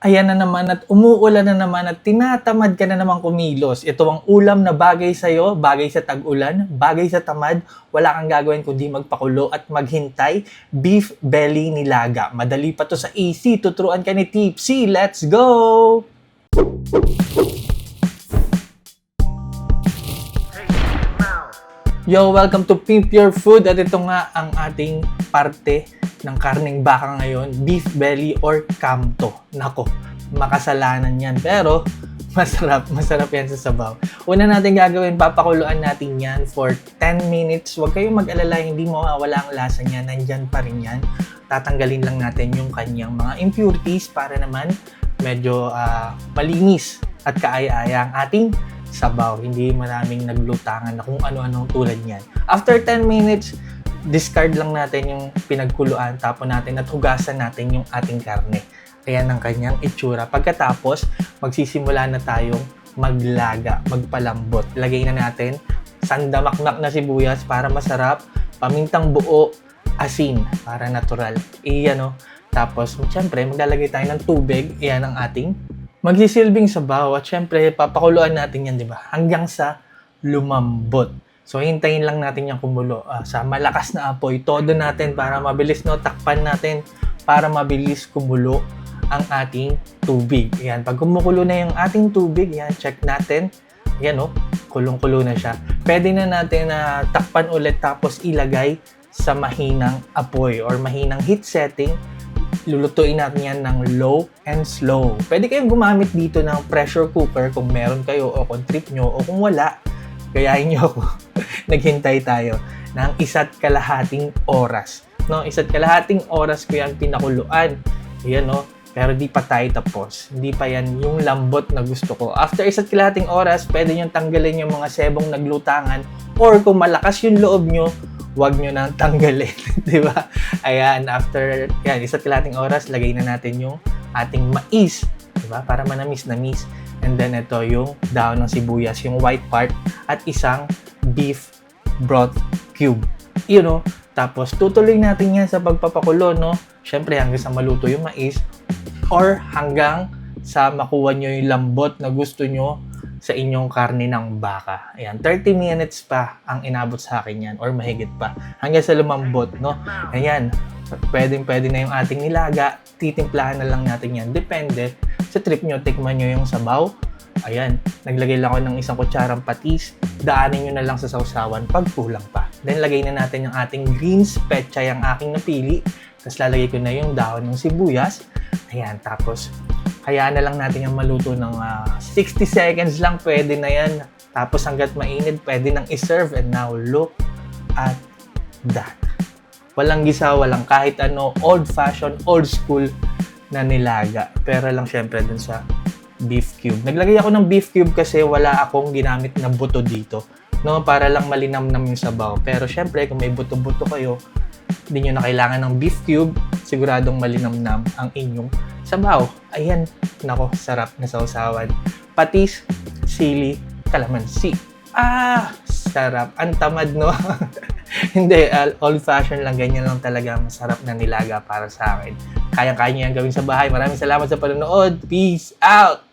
Ayan na naman at umuulan na naman at tinatamad ka na naman kumilos. Ito ang ulam na bagay sa'yo, bagay sa tag-ulan, bagay sa tamad. Wala kang gagawin kundi magpakulo at maghintay. Beef belly nilaga. Madali pa to sa AC. Tuturuan ka ni Tipsy. Let's go! Yo, welcome to Pimp Your Food at ito nga ang ating parte ng karneng baka ngayon, beef belly or kamto. Nako, makasalanan yan pero masarap yan sa sabaw. Una natin gagawin, papakuluan natin yan for 10 minutes. Huwag kayong mag-alala, hindi mawawala ang lasa niya, nandyan pa rin yan. Tatanggalin lang natin yung kanyang mga impurities para naman medyo malinis at kaaya-aya ang ating sabaw, hindi maraming naglutangan na kung ano-anong tulad niyan. After 10 minutes, discard lang natin yung pinagkuluan, tapon natin at hugasan natin yung ating karne. Ayan ang kanyang itsura. Pagkatapos, magsisimula na tayong maglaga, magpalambot. Lagay na natin sandamakmak na sibuyas para masarap, pamintang buo, asin para natural. Tapos, syempre, maglalagay tayo ng tubig. Ayan ang ating magsisilbing sabaw at syempre papakuluan natin yan, di ba? Hanggang sa lumambot. So hintayin lang natin yung kumulo sa malakas na apoy. Todo natin para mabilis, no? Takpan natin para mabilis kumulo ang ating tubig. Yan, pag kumukulo na yung ating tubig, yan, check natin. Yan, no? Kulong-kulo na siya. Pwede na natin na takpan ulit tapos ilagay sa mahinang apoy or mahinang heat setting. Lulutuin natin yan ng low and slow. Pwede kayong gumamit dito ng pressure cooker kung meron kayo o kung trip nyo o kung wala, gayahin nyo ako. Naghintay tayo ng 1.5 oras. No, 1.5 oras ko yan pinakuluan. Ayan, no? Pero di pa tayo tapos. Hindi pa yan yung lambot na gusto ko. After 1.5 oras, pwede nyo tanggalin yung mga sebong naglutangan or kung malakas yung loob nyo, huwag nyo nang tanggalin, di ba? Ayan, after 1.5 oras, lagay na natin yung ating mais, di ba? Para manamis-namis. And then ito yung daon ng sibuyas, yung white part, at isang beef broth cube. Tapos tutuloy natin yan sa pagpapakulo, no? Syempre hanggang sa maluto yung mais or hanggang sa makuha nyo yung lambot na gusto nyo sa inyong karne ng baka. Ayan, 30 minutes pa ang inabot sa akin yan or mahigit pa hanggang sa lumambot, no? Ayan, pwede na yung ating nilaga. Titimplahan na lang natin yan. Depende sa trip nyo, tikman nyo yung sabaw. Ayan, naglagay lang ako ng 1 kutsarang patis. Daanin nyo na lang sa sausawan pag kulang pa. Then lagay na natin yung ating greens, pechay ang aking napili. Tapos lalagay ko na yung dahon ng sibuyas. Ayan, tapos hayaan na lang natin yung maluto ng 60 seconds lang, pwede na yan. Tapos hanggat mainit, pwede nang iserve. And now, look at that. Walang gisa, walang kahit ano, old-fashioned, old-school na nilaga. Pero lang syempre dun sa beef cube. Naglagay ako ng beef cube kasi wala akong ginamit na buto dito. No, para lang malinamnam yung sabaw. Pero syempre, kung may buto-buto kayo, hindi nyo na kailangan ng beef cube, siguradong malinamnam ang inyong sabaw. Ayan, nako, sarap na sausawan. Patis, sili, kalamansi. Sarap. Ang tamad, no? Hindi, old-fashioned lang. Ganyan lang talaga masarap na nilaga para sa akin. Kaya-kaya nyo yan gawin sa bahay. Maraming salamat sa panonood. Peace out!